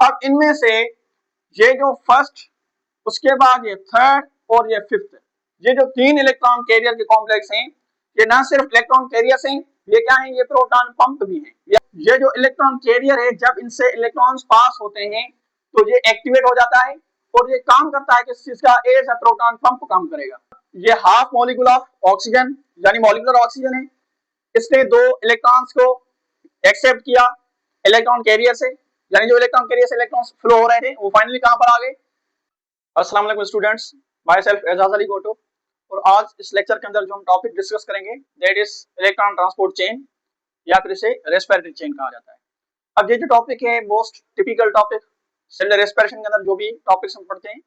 अब इनमें से ये जो फर्स्ट, उसके बाद ये थर्ड और ये फिफ्थ, ये जो 3 इलेक्ट्रॉन कैरियर के कॉम्प्लेक्स हैं, ये ना सिर्फ इलेक्ट्रॉन कैरियर्स हैं, ये क्या है, ये प्रोटॉन पंप भी हैं। ये जो इलेक्ट्रॉन कैरियर है, जब इनसे इलेक्ट्रॉन्स पास होते हैं तो ये एक्टिवेट हो जाता है और ये काम करता है किस चीज का, एज अ प्रोटॉन पंप काम करेगा। ये हाफ मॉलिक्यूल ऑफ ऑक्सीजन यानी मॉलिक्यूलर ऑक्सीजन है, इसने 2 इलेक्ट्रॉन्स को एक्सेप्ट किया इलेक्ट्रॉन कैरियर से, यानी जो इलेक्ट्रॉन कैरियर से इलेक्ट्रॉन्स फ्लो हो रहे थे वो फाइनली कहां पर आ गए। अस्सलाम वालेकुम students, myself Ejaz Ali Goto, और आज इस लेक्चर के अंदर जो हम टॉपिक डिस्कस करेंगे that is electron transport chain, या फिर इसे रेस्पिरेटरी चेन कहा जाता है। अब ये जो टॉपिक है most typical topic, cellular respiration के अंदर जो भी टॉपिक्स हम पढ़ते हैं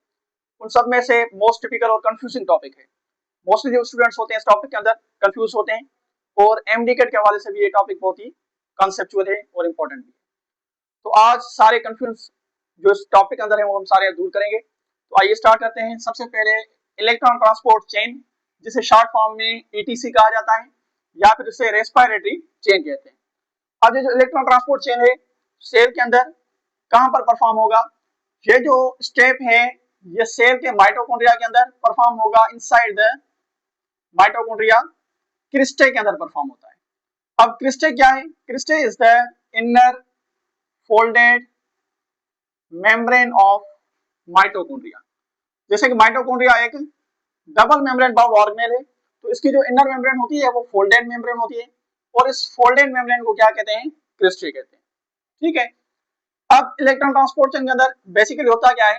उन सब में से मोस्ट टिपिकल और कंफ्यूजिंग टॉपिक है। मोस्टली जो स्टूडेंट्स होते हैं इस टॉपिक के अंदर कंफ्यूज होते हैं, और एमडीकेट के हवाले से भी ये टॉपिक बहुत ही कॉन्सेप्चुअल है और इंपॉर्टेंट भी है। तो आज सारे कंफ्यूज जो इस टॉपिक के अंदर है वो हम सारे दूर करेंगे। तो आइए स्टार्ट करते हैं। सबसे पहले इलेक्ट्रॉन ट्रांसपोर्ट चेन, जिसे शॉर्ट फॉर्म में ईटीसी कहा जाता है या फिर इसे रेस्पिरेटरी चेन कहते हैं। अब ये जो इलेक्ट्रॉन ट्रांसपोर्ट चेन है सेल के अंदर कहां पर परफॉर्म होगा, ये जो स्टेप है ये सेल के माइटोकॉन्ड्रिया के अंदर परफॉर्म होगा, इनसाइड द माइटोकॉन्ड्रिया क्रिस्टे के अंदर परफॉर्म होता है। अब क्रिस्टे क्या है, cristae is the inner folded membrane of mitochondria. जैसे कि माइटोकॉन्ड्रिया एक डबल मेम्ब्रेन बाउंड ऑर्गेनेल है, तो इसकी जो इनर मेम्ब्रेन होती है वो फोल्डेड मेम्ब्रेन होती है, और इस फोल्डेड मेम्ब्रेन को क्या कहते हैं, क्रिस्टे कहते हैं। ठीक है। अब इलेक्ट्रॉन ट्रांसपोर्ट चेन के अंदर बेसिकली होता क्या है,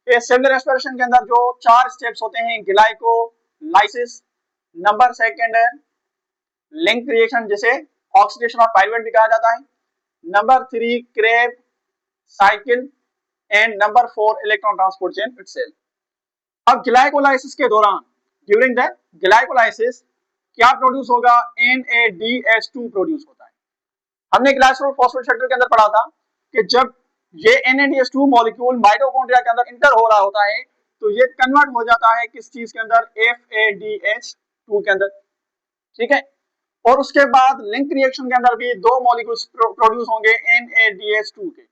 ये सेलुलर रेस्पिरेशन के अंदर जो 4 स्टेप्स होते हैं, ग्लाइकोलाइसिस, नंबर सेकंड है लिंक रिएक्शन जिसे ऑक्सीडेशन ऑफ पाइरुवेट भी कहा जाता है, number 3 Krebs cycle, and number 4 electron transport chain itself. अब ग्लाइकोलाइसिस के दौरान, ड्यूरिंग द ग्लाइकोलाइसिस क्या प्रोड्यूस होगा, NADH2 प्रोड्यूस होता है। हमने ग्लाइकोल फॉस्फोरेट के अंदर पढ़ा था कि जब ये NADH2 मॉलिक्यूल माइटोकॉन्ड्रिया के अंदर इंटर हो रहा होता है तो ये कन्वर्ट हो जाता है किस चीज के अंदर, FADH2 के अंदर। ठीक है। और उसके बाद लिंक रिएक्शन के अंदर भी 2 मॉलिक्यूल्स प्रोड्यूस होंगे NADH2 के,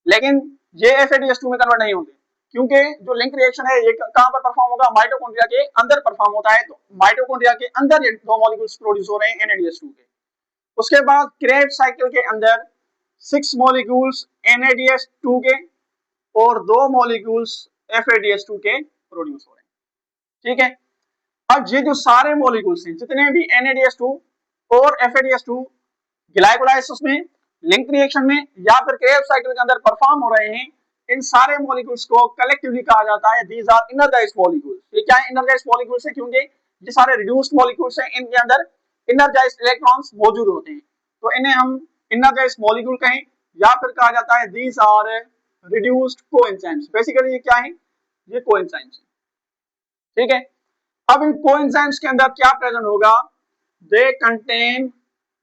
लेकिन ये FADH2 में कन्वर्ट नहीं होंगे, क्योंकि जो लिंक रिएक्शन है ये कहां पर परफॉर्म होगा, माइटोकॉन्ड्रिया के अंदर परफॉर्म होता है। तो माइटोकॉन्ड्रिया के अंदर ये 2 मॉलिक्यूल्स प्रोड्यूस हो रहे हैं NADH2 के। उसके बाद क्रेब साइकिल के अंदर 6 मॉलिक्यूल्स NADH2 के और 2 मॉलिक्यूल्स FADH2 के प्रोड्यूस हो रहे हैं। ठीक है। अब ये जो सारे मॉलिक्यूल्स हैं, जितने भी NADH2 और FADH2 ग्लाइकोलाइसिस में, लिंक रिएक्शन में या फिर क्रेब साइकिल के अंदर परफॉर्म हो रहे हैं, इन सारे मॉलिक्यूल्स को कलेक्टिवली कहा जाता है दीज आर इनर्जाइज्ड मॉलिक्यूल्स। ये क्या है, इनर्जाइज्ड मॉलिक्यूल्स है, क्योंकि ये सारे रिड्यूस्ड मॉलिक्यूल्स हैं, इनके अंदर इनर्जाइज्ड इलेक्ट्रॉन्स मौजूद होते हैं, तो इन्हें हम इनर्जाइज्ड मॉलिक्यूल कहें या फिर कहा जाता है these are reduced coenzymes. Basically ये क्या है, ये कोएंजाइम्स है। ठीक है। अब इन कोएंजाइम्स के अंदर क्या प्रेजेंट होगा, दे कंटेन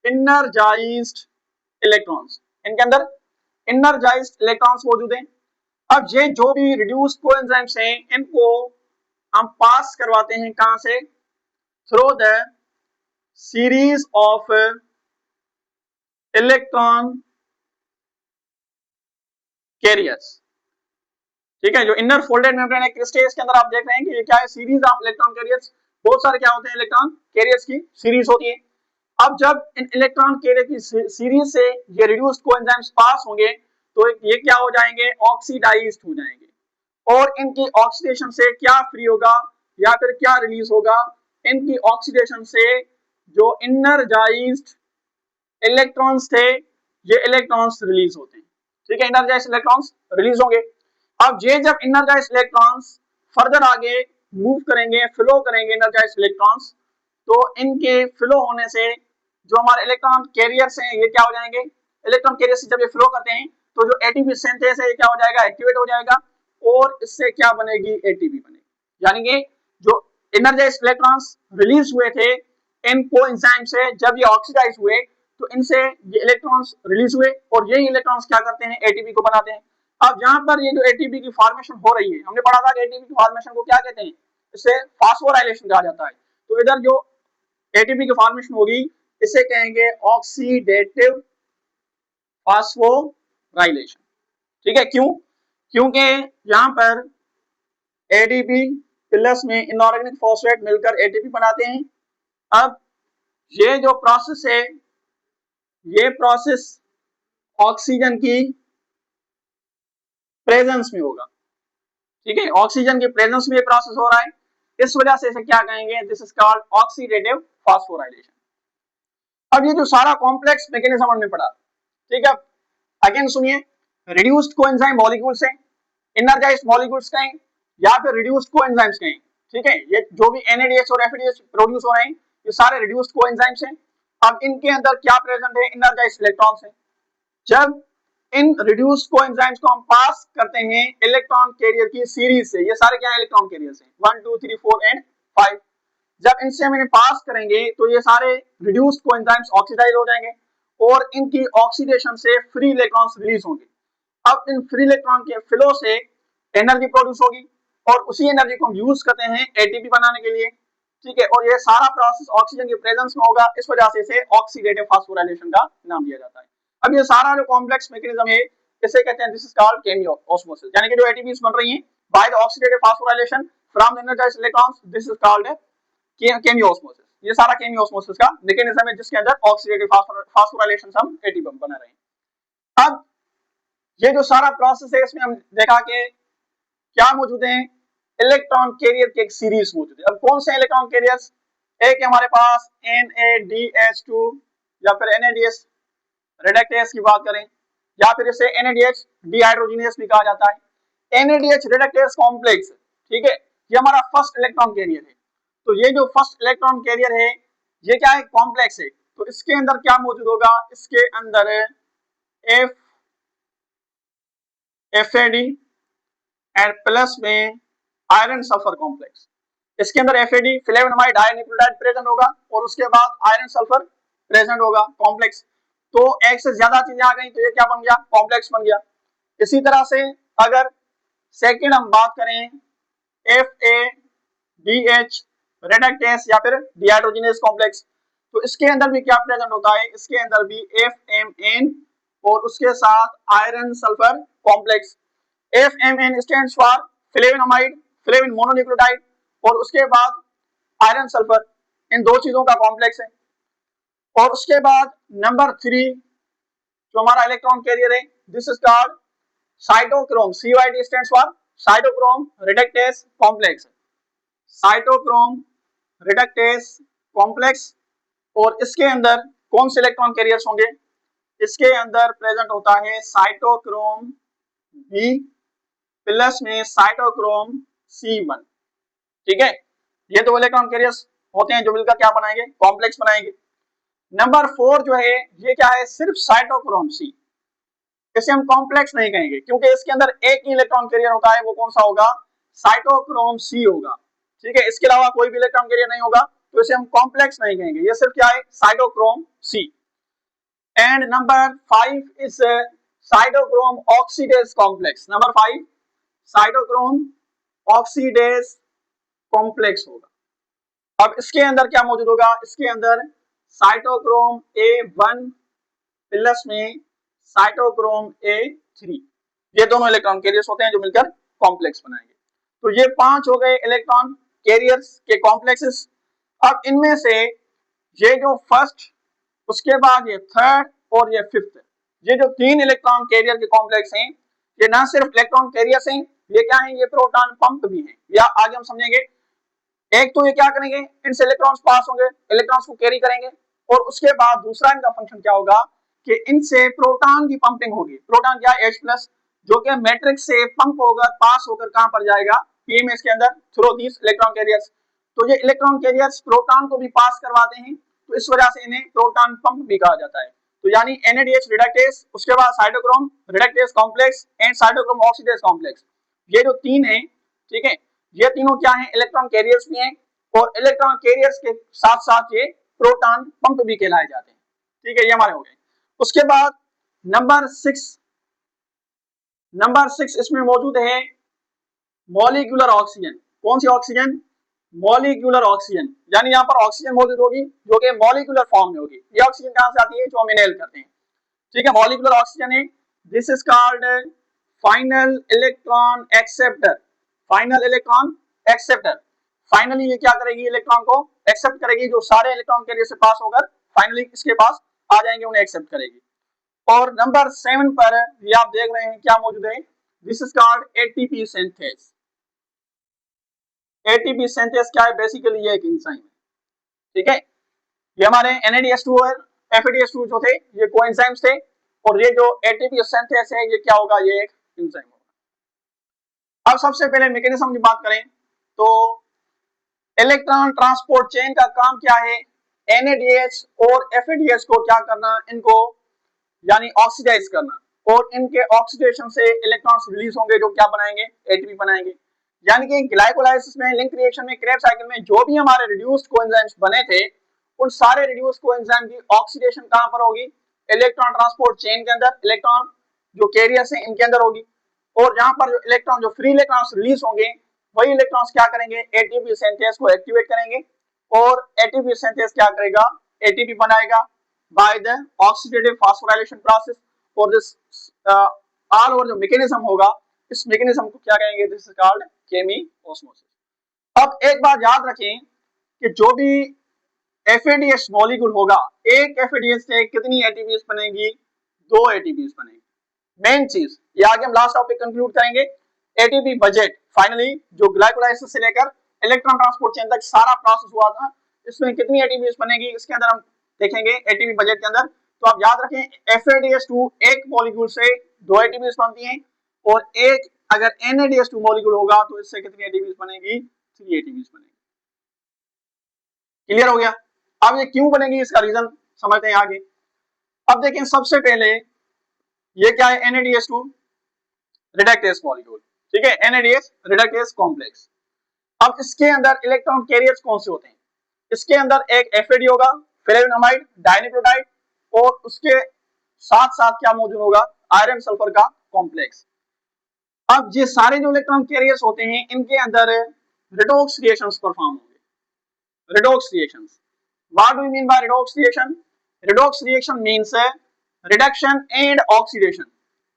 इनर्जाइज्ड इलेक्ट्रॉन्स, इनके अंदर इनर्जाइज्ड इलेक्ट्रॉन्स मौजूद हैं। अब ये जो भी रिड्यूस्ड कोएंजाइम्स हैं इनको हम पास करवाते हैं कहां से, through the series of electron carriers. ठीक है। जो इनर फोल्डेड मेम्ब्रेन है क्रिस्टेस के अंदर आप देख रहे हैं कि ये क्या है, सीरीज ऑफ इलेक्ट्रॉन कैरियर्स। बहुत सारे क्या होते हैं, इलेक्ट्रॉन कैरियर्स की सीरीज होती है। अब जब इन इलेक्ट्रॉन कैरियर की सीरीज से ये रिड्यूस्ड कोएंजाइम्स पास होंगे तो ये क्या हो जाएंगे, ऑक्सीडाइज्ड हो जाएंगे, और इनकी ऑक्सीडेशन से क्या फ्री होगा या फिर क्या रिलीज होगा, इनकी ऑक्सीडेशन से जो इनर्जाइज्ड इलेक्ट्रॉन्स थे ये इलेक्ट्रॉन्स रिलीज होते हैं। ठीक है, इनर्जाइज्ड इलेक्ट्रॉन्स रिलीज होंगे। अब ये जब इनर्जाइज्ड इलेक्ट्रॉन्स फर्दर आगे मूव करेंगे, फ्लो करेंगे इनर्जाइज्ड इलेक्ट्रॉन्स, तो इनके फ्लो होने से जो हमारे इलेक्ट्रॉन कैरियर्स हैं ये क्या हो जाएंगे, इलेक्ट्रॉन कैरियर से जब ये फ्लो करते हैं तो जो एटीपी सिंथेस है ये क्या हो जाएगा, एक्टिवेट हो जाएगा, और इससे क्या बनेगी, एटीपी बनेगी। यानी कि जो इनर्जाइज्ड इलेक्ट्रॉन्स रिलीज हुए थे इन कोएंजाइम से, जब ये ऑक्सीडाइज हुए तो इनसे ये इलेक्ट्रॉन्स रिलीज हुए और यही इलेक्ट्रॉन्स क्या करते हैं, एटीपी को बनाते हैं। अब जहां पर ये जो एटीपी की फॉर्मेशन हो रही है, हमने पढ़ा था कि एटीपी की फॉर्मेशन को क्या कहते हैं, इसे फास्फोराइलेशन कहा जाता है। तो इधर जो एटीपी की फॉर्मेशन होगी इसे कहेंगे ऑक्सीडेटिव फास्फोराइलेशन। ठीक है, क्यों? क्योंकि यहाँ पर एडीपी प्लस में इनऑर्गेनिक फॉस्फेट मिलकर एटीपी बनाते हैं। अब ये जो प्रोसेस है, ये प्रोसेस ऑक्सीजन की प्रेजेंस में होगा, ठीक है, ऑक्सीजन के प्रेजेंस में ये प्रोसेस हो रहा है, इस वजह से इसे क्या कहेंगे, this is called oxidative phosphorylation. अब ये जो सारा कॉम्प्लेक्स मैकेनिज्म हमने पढ़ा, ठीक है, अगेन सुनिए, रिड्यूस्ड कोएंजाइम मॉलिक्यूल्स हैं, एनर्जाइज्ड मॉलिक्यूल्स कहें या फिर रिड्यूस्ड कोएंजाइम्स कहें, ठीक है, ये जो भी NADH और FADH प्रोड्यूस हो रहे हैं ये सारे रिड्यूस्ड कोएंजाइम्स हैं। अब इनके अंदर क्या प्रेजेंट है, एनर्जाइज्ड इलेक्ट्रॉन्स हैं। जब इन रिड्यूस्ड कोएंजाइम्स को हम पास करते हैं इलेक्ट्रॉन कैरियर की सीरीज से, ये सारे क्या है, इलेक्ट्रॉन कैरियर्स हैं 1 2 3 4 एंड 5, जब इनसे हम इन्हें पास करेंगे तो ये सारे रिड्यूस्ड कोएंजाइम्स ऑक्सीडाइज हो जाएंगे और इनकी ऑक्सीडेशन से फ्री इलेक्ट्रॉन्स रिलीज होंगे। अब इन फ्री इलेक्ट्रॉन के फ्लो से एनर्जी प्रोड्यूस होगी और उसी एनर्जी को हम यूज करते हैं एटीपी बनाने के लिए, ठीक है, और ये सारा प्रोसेस ऑक्सीजन के प्रेजेंस में होगा, इस वजह से इसे ऑक्सीडेटिव फास्फोराइलेशन का नाम दिया जाता है। अब ये सारा जो कॉम्प्लेक्स मैकेनिज्म है इसे कहते हैं, दिस इज कॉल्ड केमियोस्मोसिस, यानी कि जो एटीपीज बन रही हैं by the oxidative phosphorylation from the energised electrons, this is called chemiosmosis. ये सारा केमियोस्मोसिस का मैकेनिज्म है जिसके अंदर ऑक्सीडेटिव फास्फोराइलेशन हम एटीपी बना रहे हैं। अब ये जो सारा प्रोसेस है इसमें हम देखा कि क्या मौजूद है, इलेक्ट्रॉन कैरियर की एक सीरीज मौजूद है। अब कौन से इलेक्ट्रॉन कैरियर्स, एक हमारे पास NADH2 या फिर NADH रिडक्टेस की बात करें या फिर इसे NADH डिहाइड्रोजिनेस भी कहा जाता है। NADH रिडक्टेस कॉम्प्लेक्स, ठीक है, ये हमारा फर्स्ट इलेक्ट्रॉन कैरियर है। तो ये जो फर्स्ट इलेक्ट्रॉन कैरियर है ये क्या है, कॉम्प्लेक्स है, तो इसके अंदर क्या मौजूद होगा, इसके अंदर FAD एंड प्लस में आयरन सल्फर कॉम्प्लेक्स, इसके अंदर FAD फ्लेवोनोमाइड आयरन न्यूक्लियोटाइड प्रेजेंट होगा और उसके बाद आयरन सल्फर प्रेजेंट होगा कॉम्प्लेक्स। तो एक से ज्यादा चीजें आ गई तो ये क्या बन गया, कॉम्प्लेक्स बन गया। इसी तरह से अगर सेकंड हम बात करें FADH रिडक्टेस या फिर डिहाइड्रोजिनेस कॉम्प्लेक्स, तो इसके अंदर भी क्या प्रेजेंट होता है, इसके अंदर भी FMN और उसके साथ iron sulphur complex. FMN stands for flavonomide, flavin mononucleotide, और उसके बाद आयरन सल्फर, इन दो चीजों का कॉम्प्लेक्स है। और उसके बाद नंबर 3 जो हमारा इलेक्ट्रॉन कैरियर है, this is called cytochrome, CYT stands for cytochrome reductase complex, cytochrome reductase complex. और इसके अंदर कौन से इलेक्ट्रॉन कैरियर्स होंगे, इसके अंदर प्रेजेंट होता है साइटोक्रोम B प्लस में साइटोक्रोम C1, ठीक है, ये दो इलेक्ट्रॉन कैरियर्स होते हैं जो मिलकर क्या बनाएंगे, कॉम्प्लेक्स बनाएंगे। नंबर 4 जो है ये क्या है, सिर्फ साइटोक्रोम C, इसे हम कॉम्प्लेक्स नहीं कहेंगे क्योंकि इसके अंदर एक ही इलेक्ट्रॉन कैरियर होता है, वो कौन सा होगा, साइटोक्रोम C होगा, ठीक है, इसके अलावा कोई भी इलेक्ट्रॉन कैरियर नहीं होगा, तो इसे हम कॉम्प्लेक्स नहीं कहेंगे, ये सिर्फ क्या है, cytochrome C। And number 5 is cytochrome oxidase complex, number 5 cytochrome oxidase complex होगा। अब इसके अंदर क्या मौजूद होगा, इसके अंदर साइटोक्रोम A1 प्लस में साइटोक्रोम A3, ये दोनों इलेक्ट्रॉन कैरियर्स होते हैं जो मिलकर कॉम्प्लेक्स बनाएंगे। तो ये 5 हो गए इलेक्ट्रॉन कैरियर्स के कॉम्प्लेक्सेस। अब इनमें से ये जो फर्स्ट, उसके बाद ये थर्ड और ये फिफ्थ, ये जो 3 इलेक्ट्रॉन कैरियर के कॉम्प्लेक्स हैं ये ना सिर्फ इलेक्ट्रॉन कैरियर्स हैं, ये क्या है, ये प्रोटॉन पंप भी हैं, या आगे हम समझेंगे। एक तो ये क्या करेंगे, इनसे इलेक्ट्रॉन्स पास होंगे, इलेक्ट्रॉन्स को कैरी करेंगे, और उसके बाद दूसरा इनका फंक्शन क्या होगा कि इनसे प्रोटॉन की पंपिंग होगी। प्रोटॉन क्या है, H+, जो कि मैट्रिक्स से पंप होकर पास होकर कहां पर जाएगा, PMS के अंदर, थ्रू दिस इलेक्ट्रॉन कैरियर्स। तो ये इलेक्ट्रॉन कैरियर्स प्रोटॉन को भी पास करवाते हैं, तो इस वजह से इन्हें प्रोटॉन पंप भी कहा जाता है। तो यानी NADH रिडक्टेस, उसके बाद cytochrome reductase complex and cytochrome oxidase complex, ये जो 3 है, ठीक है, ये तीनों क्या हैं, इलेक्ट्रॉन कैरियर्स भी हैं, और इलेक्ट्रॉन कैरियर्स के साथ साथ ये प्रोटॉन पंप भी कहलाए जाते हैं, ठीक है, ये हमारे हो गए। उसके बाद नंबर 6 इसमें मौजूद है मॉलिक्यूलर ऑक्सीजन। कौन सी ऑक्सीजन, मॉलिक्यूलर ऑक्सीजन, यानी यहाँ पर ऑक्सीजन मौजूद होगी जो कि मॉलिक्यूलर फॉर्म में होगी। ये ऑक्सीजन कहां से आती है, जो हम इनहेल करते हैं, ठीक है, मॉलिक्यूलर ऑक्सीजन है, this is called final electron acceptor, final electron acceptor. Finally ये क्या करेगी, इलेक्ट्रॉन को एक्सेप्ट करेगी, जो सारे इलेक्ट्रॉन कैरियर से पास होकर फाइनली इसके पास आ जाएंगे, उन्हें एक्सेप्ट करेगी। और नंबर 7 पर ये आप देख रहे हैं क्या मौजूद है, this is called ATP synthase. ATP synthase क्या है, बेसिकली ये एक एंजाइम है, ठीक है। ये हमारे NADH2 और FADH2 जो थे ये कोएंजाइम्स थे, और ये जो एटीपी सिंथेस है ये क्या होगा, ये एक एंजाइम होगा। अब सबसे पहले मैकेनिज्म की बात करें तो इलेक्ट्रॉन ट्रांसपोर्ट चेन का काम क्या है, NADH और FADH को क्या करना, इनको यानी ऑक्सीडाइज करना, और इनके ऑक्सीडेशन से इलेक्ट्रॉन्स रिलीज होंगे जो क्या बनाएंगे, एटीपी बनाएंगे। यानी कि ग्लाइकोलाइसिस में, लिंक रिएक्शन में, क्रेब्स साइकिल में जो भी हमारे रिड्यूस्ड कोएंजाइम्स बने थे, उन सारे रिड्यूस्ड कोएंजाइम की ऑक्सीडेशन कहां पर होगी, इलेक्ट्रॉन ट्रांसपोर्ट चेन के अंदर, इलेक्ट्रॉन जो कैरियर्स हैं इनके अंदर होगी। और जहां पर जो इलेक्ट्रॉन, जो फ्री इलेक्ट्रॉन्स रिलीज होंगे, वही इलेक्ट्रॉन्स क्या करेंगे, एटीपी सिंथेस को एक्टिवेट करेंगे, और एटीपी सिंथेस क्या करेगा, एटीपी बनाएगा by the oxidative phosphorylation process. और दिस ऑल ओवर जो मैकेनिज्म होगा, इस मैकेनिज्म को क्या कहेंगे, दिस इज कॉल्ड केमिओस्मोसिस। अब एक बात याद रखें कि जो भी FADH मॉलिक्यूल होगा, एक FADH से कितनी एटीपीज बनेगी, 2 एटीपीज बनेगी। मेन चीज ये आगे हम लास्ट टॉपिक कंक्लूड करेंगे, एटीपी बजट। फाइनली जो ग्लाइकोलाइसिस से लेकर इलेक्ट्रॉन ट्रांसपोर्ट चेन तक सारा प्रोसेस हुआ था, इसमें कितनी एटीपीज बनेगी इसके अंदर हम देखेंगे एटीपी बजट के अंदर। तो आप याद रखें FADH2 एक मॉलिक्यूल से 2 एटीपीज बनती हैं, और एक अगर NADH2 मॉलिक्यूल होगा तो इससे कितनी एटीपीज बनेगी, 3 एटीपीज बनेगी। क्लियर हो गया। अब ये क्यों बनेगी इसका रीजन समझते हैं आगे। अब देखें सबसे पहले ये क्या है, NADH2 रिडक्टेस मॉलिक्यूल, ठीक है, NADH रिडक्टेस कॉम्प्लेक्स। अब इसके अंदर इलेक्ट्रॉन कैरियर्स कौन से होते हैं, इसके अंदर एक FAD होगा, फ्लेवोनोमाइड डाइन्यूक्लियोटाइड, और उसके साथ साथ क्या मौजूद होगा, आयरन सल्फर का कॉम्प्लेक्स। अब ये सारे जो इलेक्ट्रॉन कैरियर्स होते हैं इनके अंदर रिडॉक्स रिएक्शंस परफॉर्म होंगे। Redox reactions, what do we mean by redox reaction, redox reaction means reduction and oxidation.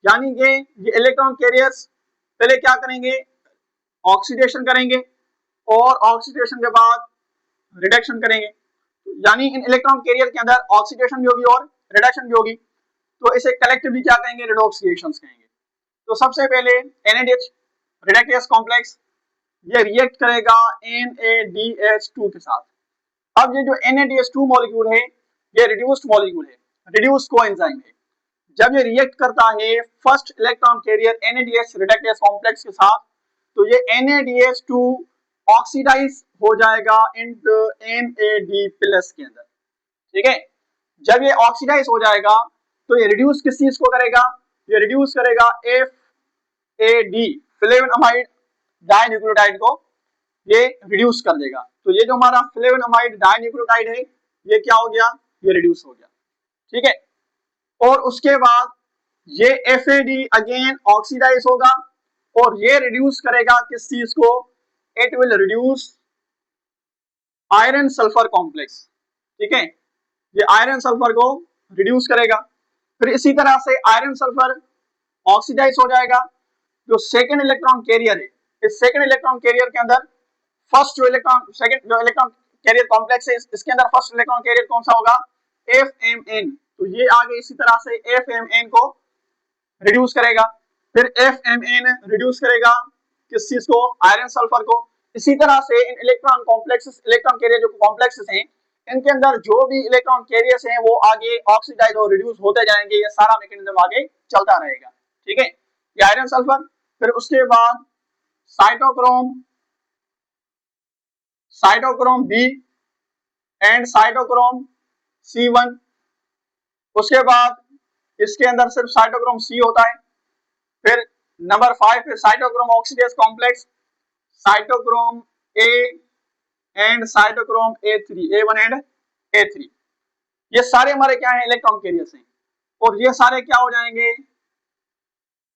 यानी कि ये इलेक्ट्रॉन कैरियर्स पहले क्या करेंगे, ऑक्सीडेशन करेंगे, और ऑक्सीडेशन के बाद रिडक्शन करेंगे। यानी इन इलेक्ट्रॉन कैरियर के अंदर ऑक्सीडेशन भी होगी और रिडक्शन भी होगी, तो इसे कलेक्टिवली क्या कहेंगे, रिडॉक्स रिएक्शंस कहेंगे। तो सबसे पहले NADH रिडक्टेस कॉम्प्लेक्स ये रिएक्ट करेगा NADH2 के साथ। अब ये जो NADH2 मॉलिक्यूल है ये रिड्यूस्ड मॉलिक्यूल है, रिड्यूस्ड कोएंजाइम है। जब ये रिएक्ट करता है first electron carrier NADH reductase complex के साथ, तो ये NADH2 ऑक्सीडाइज हो जाएगा इनटू NAD+ के अंदर, ठीक है। जब ये ऑक्सीडाइज हो जाएगा तो ये रिड्यूस किस चीज को करेगा, ये रिड्यूस करेगा FAD फ्लेवोनोमाइड डाइन्यूक्लियोटाइड को, ये रिड्यूस कर देगा। तो ये जो हमारा फ्लेवोनोमाइड डाइन्यूक्लियोटाइड है ये क्या हो गया, ये रिड्यूस हो गया, ठीक है। और उसके बाद ये FAD अगेन ऑक्सीडाइज होगा, और ये रिड्यूस करेगा किस चीज को, it will reduce iron sulphur complex, ठीक है। ये आयरन सल्फर को रिड्यूस करेगा। फिर इसी तरह से आयरन सल्फर ऑक्सीडाइज हो जाएगा। जो सेकंड इलेक्ट्रॉन कैरियर है, इस सेकंड इलेक्ट्रॉन कैरियर के अंदर फर्स्ट जो इलेक्ट्रॉन, सेकंड जो इलेक्ट्रॉन कैरियर कॉम्प्लेक्स है इसके अंदर फर्स्ट इलेक्ट्रॉन कैरियर कौन सा होगा, FMN। तो ये आगे इसी तरह से FMN को रिड्यूस करेगा, फिर FMN रिड्यूस करेगा किस चीज को, आयरन सल्फर को। इसी तरह से इन इलेक्ट्रॉन कॉम्प्लेक्सेस, इलेक्ट्रॉन कैरियर जो कॉम्प्लेक्सेस हैं इनके अंदर जो भी इलेक्ट्रॉन कैरियर्स हैं वो आगे ऑक्सीडाइज और रिड्यूस होते जाएंगे, ये सारा मैकेनिज्म आगे चलता रहेगा, ठीक है। ये आयरन सल्फर, फिर उसके बाद cytochrome, cytochrome B and cytochrome C1। उसके बाद इसके अंदर सिर्फ साइटोक्रोम C होता है। फिर नंबर 5 पे cytochrome oxidase complex, cytochrome A and cytochrome A3, A1 and A3। ये सारे हमारे क्या हैं, इलेक्ट्रॉन कैरियर्स हैं, और ये सारे क्या हो जाएंगे,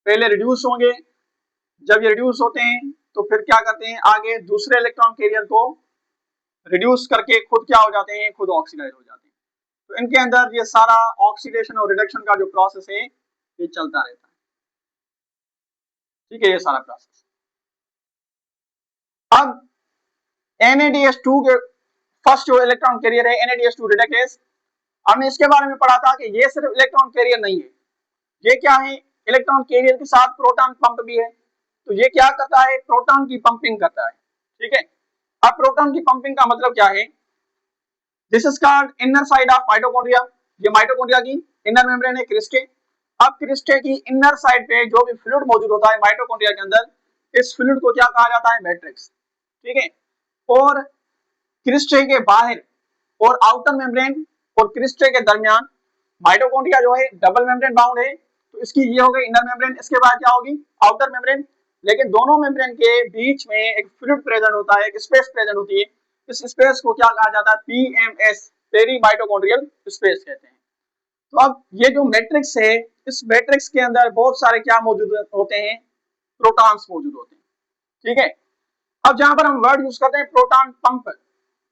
पहले रिड्यूस होंगे। जब ये रिड्यूस होते हैं तो फिर क्या करते हैं, आगे दूसरे इलेक्ट्रॉन कैरियर को रिड्यूस करके खुद क्या हो जाते हैं, खुद ऑक्सीडाइज हो जाते हैं। तो इनके अंदर ये सारा ऑक्सीडेशन और रिडक्शन का जो प्रोसेस है ये चलता रहता है। ठीक है, ये सारा प्रोसेस। अब NADH2 के फर्स्ट जो इलेक्ट्रॉन कैरियर है NADH2 रिडक्टेज, हमने इसके बारे में पढ़ा था कि ये सिर्फ इलेक्ट्रॉन कैरियर नहीं है, ये क्या है, इलेक्ट्रॉन कैरियर के साथ प्रोटॉन पंप भी है। तो ये क्या करता है, प्रोटॉन की पंपिंग करता है। ठीक है, अब प्रोटॉन की पंपिंग का मतलब क्या है, this is called inner side of mitochondria. ये माइटोकॉन्ड्रिया की इनर मेम्ब्रेन है, क्रिस्टे। अब क्रिस्टे की इनर साइड पे जो भी फ्लूइड मौजूद होता है माइटोकॉन्ड्रिया के अंदर, इस फ्लूइड को क्या कहा जाता है, मैट्रिक्स। ठीक है, और क्रिस्टे के बाहर और आउटर मेम्ब्रेन और क्रिस्टे के दरमियान माइटोकॉन्ड्रिया जो है डबल मेम्ब्रेन बाउंड है, तो इसकी ये हो गई इनर मेम्ब्रेन, इसके बाद क्या होगी, आउटर मेम्ब्रेन। लेकिन दोनों मेम्ब्रेन के बीच में एक फ्लूइड प्रेजेंट होता है, एक स्पेस प्रेजेंट होती है, इस स्पेस को क्या कहा जाता है, PMS, पेरी माइटोकॉन्ड्रियल स्पेस कहते हैं। तो अब ये जो मैट्रिक्स है, इस मैट्रिक्स के अंदर बहुत सारे क्या मौजूद होते हैं, प्रोटॉन्स मौजूद होते हैं। ठीक है, अब जहां पर हम वर्ड यूज करते हैं प्रोटॉन पंप,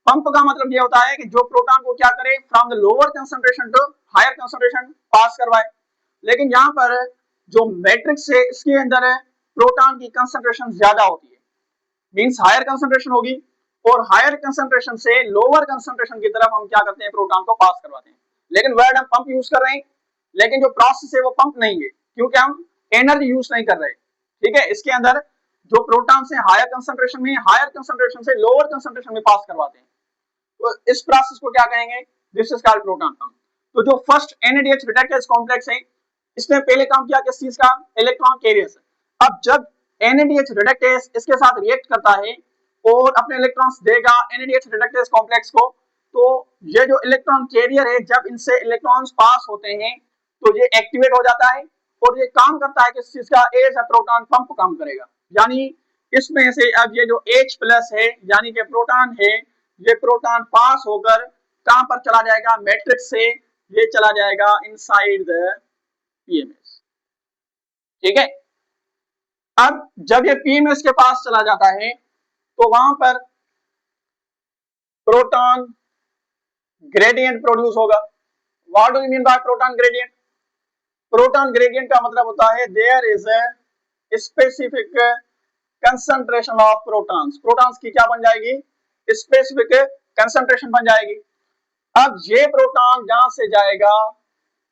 पंप का मतलब ये होता है कि जो प्रोटॉन को क्या करे, from the lower concentration to higher concentration pass करवाए। लेकिन यहाँ पर जो मैट्रिक्स है इसके अंदर प्रोटॉन की कंसंट्रेशन ज्यादा होती है, मींस हायर कंसंट्रेशन होगी, और हायर कंसंट्रेशन से लोअर कंसंट्रेशन की तरफ हम क्या करते हैं, प्रोटॉन को पास करवाते हैं। लेकिन वर्ड हम पंप यूज कर रहे हैं, लेकिन जो प्रोसेस है वो पंप नहीं है, क्योंकि हम एनर्जी यूज नहीं कर रहे। ठीक है, इसके अंदर जो प्रोटॉन से हायर कंसंट्रेशन में, हायर कंसंट्रेशन से लोअर कंसंट्रेशन में पास करवाते हैं, तो इस प्रोसेस को क्या कहेंगे, this is called proton pump. तो जो फर्स्ट NADH रिडक्टेज कॉम्प्लेक्स है, इसने पहले काम किया किस चीज का, इलेक्ट्रॉन कैरियर। अब जब NADH रिडक्टेज इसके साथ रिएक्ट करता है और अपने इलेक्ट्रॉन्स देगा NADH रिडक्टेज कॉम्प्लेक्स को, तो ये जो इलेक्ट्रॉन कैरियर है, जब इनसे इलेक्ट्रॉन्स पास होते हैं तो ये एक्टिवेट हो जाता है और ये काम करता है किस चीज का, एज अ प्रोटॉन पंप काम करेगा। यानी इसमें से अब ये जो H प्लस है यानी कि प्रोटॉन है, ये प्रोटॉन पास होकर कहां पर चला जाएगा, मैट्रिक्स से ये चला जाएगा इनसाइड द PMS। ठीक है, अब जब ये PMS के पास चला जाता है तो वहां पर प्रोटॉन ग्रेडियंट प्रोड्यूस होगा। What do you mean by proton gradient, proton gradient का मतलब होता है there is a specific concentration of protons, protons की क्या बन जाएगी, स्पेसिफिक कंसंट्रेशन बन जाएगी। अब ये प्रोटॉन जहां से जाएगा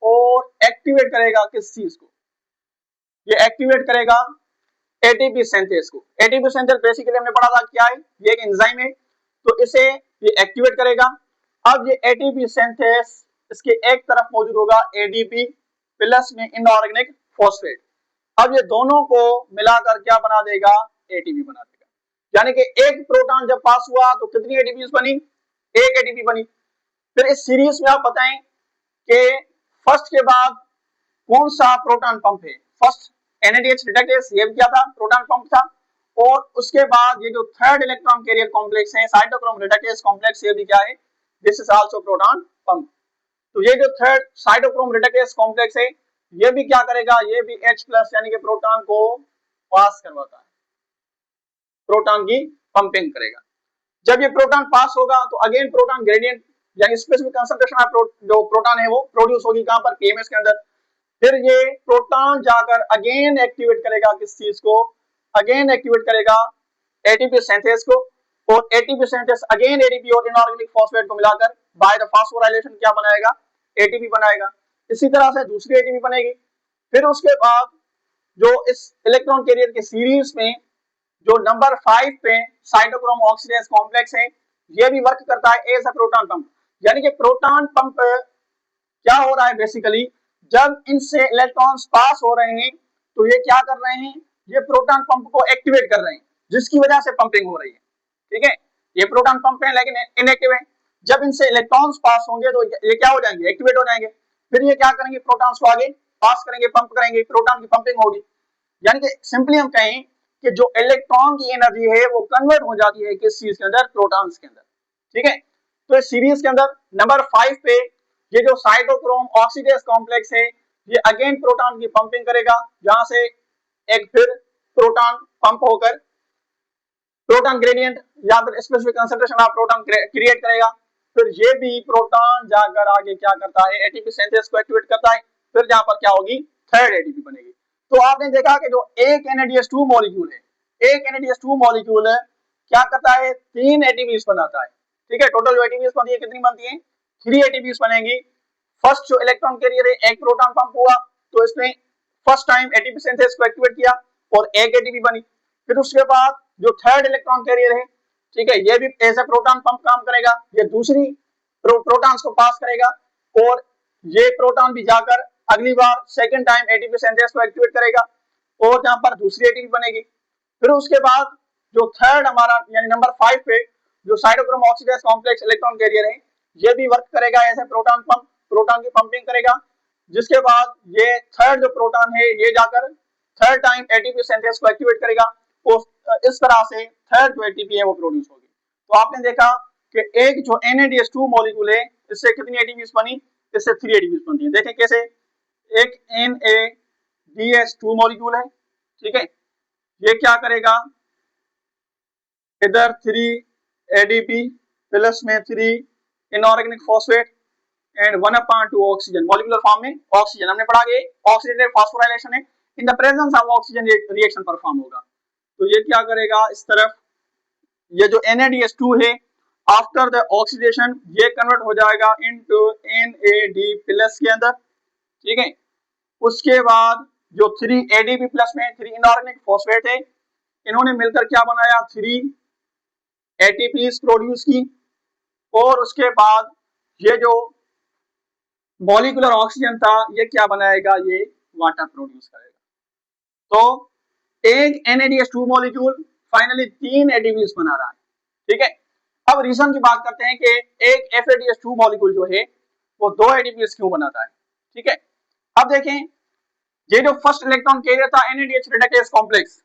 और एक्टिवेट करेगा किस चीज को, ये एक्टिवेट करेगा एटीपी सिंथेस को। एटीपी सिंथेस बेसिकली हमने पढ़ा था क्या है, ये एक एंजाइम है, तो इसे ये एक्टिवेट करेगा। अब ये एटीपी सिंथेस इसके एक तरफ मौजूद होगा एडीपी प्लस में इनऑर्गेनिक फॉस्फेट। अब ये दोनों को मिलाकर क्या बना देगा, एटीपी बना देगा। यानी कि एक प्रोटॉन जब पास हुआ तो कितनी एटीपी बनी, एक एटीपी बनी। फिर इस सीरीज में आप बताएं कि फर्स्ट के बाद कौन सा प्रोटॉन पंप है, फर्स्ट NADH रिडक्टेज ये क्या था, प्रोटॉन पंप था, और उसके बाद ये जो थर्ड इलेक्ट्रॉन कैरियर कॉम्प्लेक्स है साइटोक्रोम रिडक्टेज कॉम्प्लेक्स, ये भी क्या है, this is also proton pump. तो ये जो थर्ड साइटोक्रोम रिडक्टेज कॉम्प्लेक्स है, ये भी क्या करेगा, ये भी H प्लस यानी कि प्रोटॉन को पास करवाता है, प्रोटॉन की पंपिंग करेगा। जब ये प्रोटॉन पास होगा तो अगेन प्रोटॉन ग्रेडियंट यानी स्पेसिफिक कंसंट्रेशन ऑफ जो प्रोटॉन है वो प्रोड्यूस होगी कहां पर, PMS के अंदर। फिर ये प्रोटॉन जाकर अगेन एक्टिवेट करेगा किस चीज को, अगेन एक्टिवेट करेगा एटीपी सिंथेस को, और एटीपी सिंथेस अगेन एडीपी और इनऑर्गेनिक फॉस्फेट को मिलाकर बाय द फास्फोराइलेशन क्या बनाएगा, एटीपी बनाएगा। इसी तरह से दूसरी एटीपी बनेगी। फिर उसके बाद जो इस इलेक्ट्रॉन कैरियर के सीरीज में जो नंबर 5 पे साइटोक्रोम ऑक्सीडेज कॉम्प्लेक्स है, ये भी वर्क करता है एज अ प्रोटॉन पंप। यानी कि प्रोटॉन पंप क्या हो रहा है, बेसिकली जब इनसे इलेक्ट्रॉन्स पास हो रहे हैं तो ये क्या कर रहे हैं, ये प्रोटॉन पंप को एक्टिवेट कर रहे हैं, जिसकी वजह से पंपिंग हो रही है। ठीक है, ये प्रोटॉन पंप है लेकिन इनएक्टिव है। जब इनसे इलेक्ट्रॉन्स पास होंगे तो ये क्या हो जाएंगे, एक्टिवेट हो जाएंगे। फिर ये क्या करेंगे, प्रोटॉन्स को आगे पास करेंगे, पंप करेंगे, प्रोटॉन की पंपिंग होगी। यानी कि सिंपली हम कहें कि जो इलेक्ट्रॉन की एनर्जी है वो कन्वर्ट हो जाती है किस चीज के अंदर, प्रोटॉन्स के अंदर। ठीक है, तो इस सीरीज के अंदर नंबर 5 पे ये जो साइटोक्रोम ऑक्सीडेज कॉम्प्लेक्स है, ये अगेन प्रोटॉन की पंपिंग करेगा, जहां से एक फिर प्रोटॉन पंप होकर प्रोटॉन ग्रेडियंट या फिर specific concentration of proton create करेगा। फिर ये भी प्रोटॉन जाकर आगे क्या करता है, एटीपी सिंथेस को एक्टिवेट करता है। फिर जहां पर क्या होगी, थर्ड एटीपी बनेगी। तो आपने देखा कि जो एक NADH2 मॉलिक्यूल है, एक NADH2 मॉलिक्यूल है क्या करता है, 3 ATPs बनाता है। ठीक है, टोटल जो ATPs बनती है कितनी बनती है, 3 ATPs बनेगी। फर्स्ट जो इलेक्ट्रॉन कैरियर है, एक प्रोटॉन पंप हुआ तो इसने फर्स्ट टाइम एटीपी सिंथेसिस को एक्टिवेट किया और एक एटीपी बनी। फिर उसके बाद जो थर्ड इलेक्ट्रॉन कैरियर है, ठीक है, ये भी एज ए प्रोटॉन पंप काम करेगा, ये दूसरी प्रोटॉन्स को पास करेगा और ये प्रोटॉन भी जाकर अगली बार सेकंड टाइम एटीपी सिंथेसिस को एक्टिवेट करेगा और यहाँ पर दूसरी एटीपी बनेगी। फिर उसके बाद जो थर्ड हमारा यानी नंबर 5 पे जो cytochrome oxidase complex electron carrier है, ये भी वर्क करेगा ऐसे प्रोटॉन पंप, प्रोटॉन की पंपिंग करेगा। जिसके बाद ये थर्ड जो प्रोटॉन है ये जाकर थर्ड टाइम एटीपी सिंथेसिस को एक्टिवेट करेगा और इस तरह से थर्ड जो एटीपी है वो प्रोड्यूस होगी। तो आपने देखा कि एक जो NADH2 मॉलिक्यूल है इससे कितनी एटीपीज बनी, इससे 3 एटीपीज बनती है। देखें कैसे, एक NADH2 मॉलिक्यूल है, ठीक है, ये क्या करेगा, इधर 3 ADP प्लस में 3 inorganic phosphate and 1/2 oxygen, molecular form में ऑक्सीजन, हमने पढ़ा कि ऑक्सीडेटिव फास्फोराइलेशन है, in the presence of oxygen reaction perform होगा। तो ये क्या करेगा, इस तरफ ये जो NADH2 है आफ्टर द ऑक्सीडेशन ये कन्वर्ट हो जाएगा इनटू NAD प्लस के अंदर, ठीक है। उसके बाद जो 3 ADP प्लस में 3 इनऑर्गेनिक फॉस्फेट है, इन्होंने मिलकर क्या बनाया, 3 ATPs प्रोड्यूस की और उसके बाद ये जो मॉलिक्यूलर ऑक्सीजन था ये क्या बनाएगा, ये वाटर प्रोड्यूस करेगा। तो एक NADH2 मॉलिक्यूल फाइनली 3 ATPs बना रहा है, ठीक है। अब रीजन की बात करते हैं कि एक FADH2 मॉलिक्यूल जो है वो 2 ATPs क्यों बनाता है, ठीक है। अब देखें, ये जो फर्स्ट इलेक्ट्रॉन कैरियर था NADH रिडक्टेज कॉम्प्लेक्स,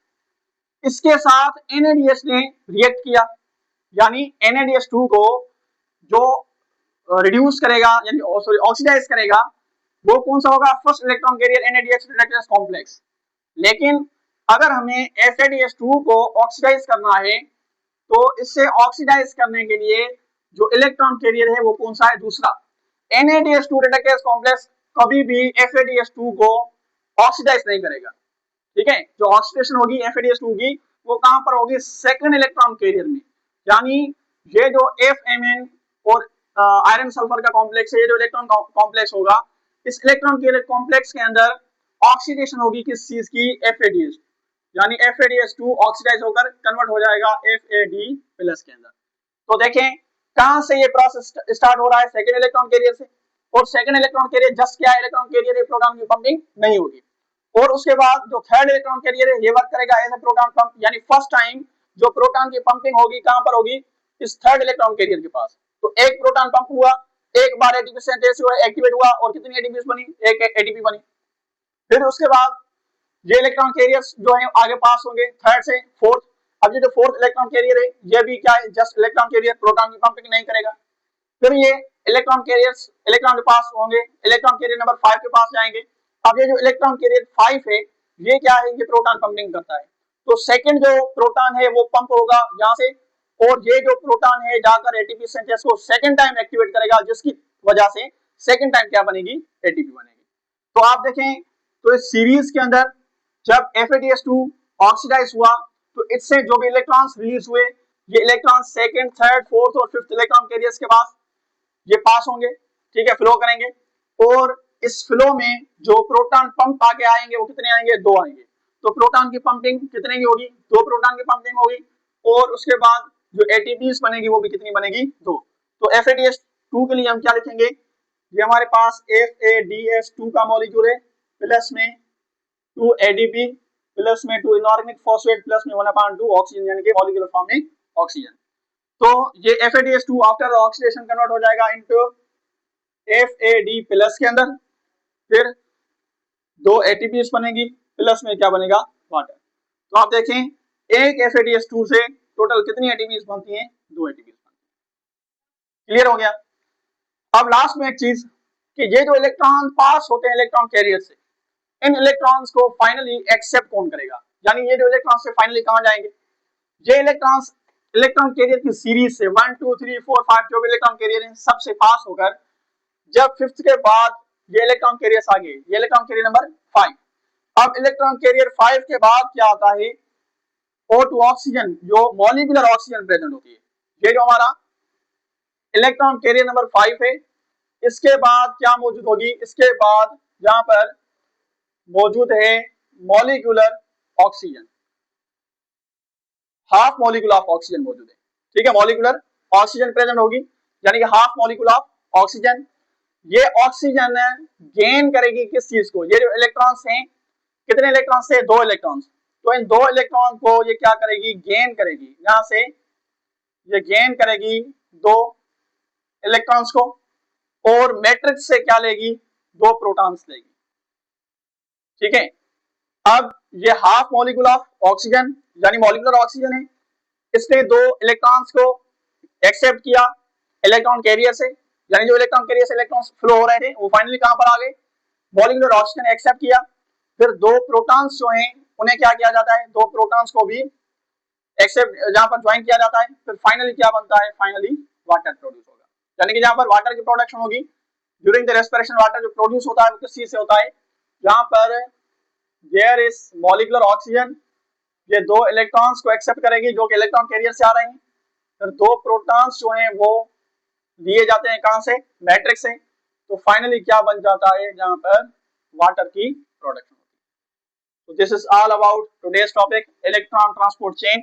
इसके साथ NADH ने रिएक्ट किया, यानी NADH2 को जो रिड्यूस करेगा यानी सॉरी ऑक्सीडाइज करेगा वो कौन सा होगा, first electron carrier NADH reductase complex. लेकिन अगर हमें FADH2 को ऑक्सीडाइज करना है तो इससे ऑक्सीडाइज करने के लिए जो इलेक्ट्रॉन कैरियर है वो कौन सा है, दूसरा। NADH2 रिडक्टेज कॉम्प्लेक्स कभी भी FADH2 को ऑक्सीडाइज नहीं करेगा, ठीक है। जो ऑक्सीडेशन होगी FADH2 की वो कहां पर होगी, सेकंड इलेक्ट्रॉन कैरियर में, यानी ये जो FMN और आयरन सल्फर का कॉम्प्लेक्स है, ये जो इलेक्ट्रॉन कॉम्प्लेक्स होगा, इस इलेक्ट्रॉन कैरियर कॉम्प्लेक्स के अंदर ऑक्सीडेशन होगी किस चीज की, FADH, यानी FADH2 ऑक्सीडाइज होकर कन्वर्ट हो जाएगा FAD प्लस के अंदर। तो देखें कहां से ये प्रोसेस स्टार्ट हो रहा है, सेकंड इलेक्ट्रॉन कैरियर से, और सेकंड इलेक्ट्रॉन कैरियर जस्ट क्या है, इलेक्ट्रॉन कैरियर, प्रोटॉन की पंपिंग नहीं होगी। और उसके बाद जो थर्ड इलेक्ट्रॉन कैरियर है ये वर्क करेगा एज ए प्रोटॉन पंप, यानी फर्स्ट टाइम जो प्रोटॉन की पंपिंग होगी कहां पर होगी, इस थर्ड इलेक्ट्रॉन कैरियर के पास। तो एक प्रोटॉन पंप हुआ, एक बार एटीपी सिंथेसिस हुआ, एक्टिवेट हुआ और कितनी एटीपी बनी, एक एटीपी बनी। फिर उसके बाद ये इलेक्ट्रॉन कैरियर्स जो है आगे पास होंगे थर्ड से फोर्थ। अब ये जो फोर्थ इलेक्ट्रॉन कैरियर है ये भी क्या है, जस्ट इलेक्ट्रॉन कैरियर, प्रोटॉन की पंपिंग नहीं करेगा। फिर ये इलेक्ट्रॉन कैरियर्स इलेक्ट्रॉन के पास होंगे, इलेक्ट्रॉन कैरियर नंबर 5 के पास जाएंगे। अब ये जो इलेक्ट्रॉन कैरियर 5 है ये क्या है, ये प्रोटॉन पंपिंग करता है। तो सेकंड जो प्रोटॉन है वो पंप होगा यहाँ से, और ये जो प्रोटॉन है जाकर एटीपी सिंथेसिस को सेकंड टाइम एक्टिवेट करेगा, जिसकी वजह से सेकंड टाइम क्या बनेगी, एटीपी बनेगी। तो आप देखें तो इस सीरीज के अंदर जब FADH2 ऑक्सीडाइज हुआ तो इससे जो भी इलेक्ट्रॉन्स रिलीज हुए, ये इलेक्ट्रॉन सेकंड, थर्ड, फोर्थ और फिफ्थ इलेक्ट्रॉन कैरियर्स के पास ये पास होंगे, ठीक है, फ्लो करेंगे। और इस फ्लो में जो प्रोटॉन पंप आगे आएंगे वो कितने आएंगे, 2 आएंगे। तो प्रोटॉन की पंपिंग कितने की होगी, 2 प्रोटॉन की पंपिंग होगी। और उसके बाद जो ATPs बनेगी वो भी कितनी बनेगी, 2। तो FADH2 के लिए हम क्या लिखेंगे, ये हमारे पास FADH2 का मॉलिक्यूल है, प्लस में 2 ADP प्लस में 2 इनऑर्गेनिक फॉस्फेट प्लस में 1/2 ऑक्सीजन, यानी कि मॉलिक्यूलर फॉर्म में ऑक्सीजन। तो ये FADH2 आफ्टर ऑक्सीडेशन कन्वर्ट हो जाएगा इनटू FAD प्लस के अंदर। फिर 2 ATPs बनेगी, प्लस में क्या बनेगा, वाटर। तो आप देखें एक FADH2 से टोटल कितनी ATPs बनती हैं, 2 ATPs बनती हैं। क्लियर हो गया। अब लास्ट में एक चीज कि ये जो इलेक्ट्रॉन पास होते हैं इलेक्ट्रॉन कैरियर से, इन इलेक्ट्रॉन्स को फाइनली एक्सेप्ट कौन करेगा, यानी ये जो इलेक्ट्रॉन से फाइनली कहां जाएंगे, ये इलेक्ट्रॉन्स इलेक्ट्रॉन कैरियर की सीरीज से 1 2 3 4 5 जो भी इलेक्ट्रॉन कैरियर हैं सबसे पास होकर जब फिफ्थ के बाद ये इलेक्ट्रॉन कैरियर्स आ गए, ये इलेक्ट्रॉन कैरियर नंबर 5, अब इलेक्ट्रॉन कैरियर 5 के बाद क्या आता है, O2 ऑक्सीजन, जो मॉलिक्यूलर ऑक्सीजन प्रेजेंट होती है। ये जो हमारा इलेक्ट्रॉन कैरियर नंबर 5 है, इसके बाद क्या मौजूद होगी, इसके बाद यहां पर मौजूद है molecular oxygen, half molecule of oxygen मौजूद है। ठीक है, मॉलिक्यूलर ऑक्सीजन प्रेजेंट होगी, यानी कि हाफ मॉलिक्यूल ऑफ ऑक्सीजन। ये ऑक्सीजन गेन करेगी किस चीज को, ये जो इलेक्ट्रॉन्स हैं, कितने इलेक्ट्रॉन्स थे, 2 इलेक्ट्रॉन्स, तो इन 2 इलेक्ट्रॉन को ये क्या करेगी, गेन करेगी, यहां से ये गेन करेगी 2 इलेक्ट्रॉन्स को, और मैट्रिक्स से क्या लेगी, 2 प्रोटॉन्स लेगी। ठीक है, अब ये हाफ मॉलिक्यूल ऑफ ऑक्सीजन यानी मॉलिक्यूलर ऑक्सीजन है, इसने 2 इलेक्ट्रॉन्स को एक्सेप्ट किया इलेक्ट्रॉन कैरियर से, यानी जो इलेक्ट्रॉन कैरियर से इलेक्ट्रॉन्स फ्लो हो रहे थे वो फाइनली कहां पर आ गए, मॉलिक्यूलर ऑक्सीजन एक्सेप्ट किया। फिर 2 प्रोटॉन्स जो हैं उन्हें क्या किया जाता है, 2 प्रोटॉन्स को भी एक्सेप्ट जहां पर ज्वाइन किया जाता है। फिर फाइनली क्या बनता है, फाइनली वाटर प्रोड्यूस होगा, यानी कि जहां पर वाटर की प्रोडक्शन होगी ड्यूरिंग द रेस्पिरेशन, वाटर जो प्रोड्यूस होता है वो किस चीज से होता है, जहां पर देयर इज मॉलिक्यूलर ऑक्सीजन, ये 2 इलेक्ट्रॉन्स को एक्सेप्ट करेगी जो कि इलेक्ट्रॉन कैरियर से आ रहे हैं। फिर 2 प्रोटॉन्स जो हैं वो लिए जाते हैं कहां से, मैट्रिक्स से, तो फाइनली क्या बन जाता है, जहां पर वाटर की प्रोडक्शन होती है। तो this is all about today's topic, electron transport chain.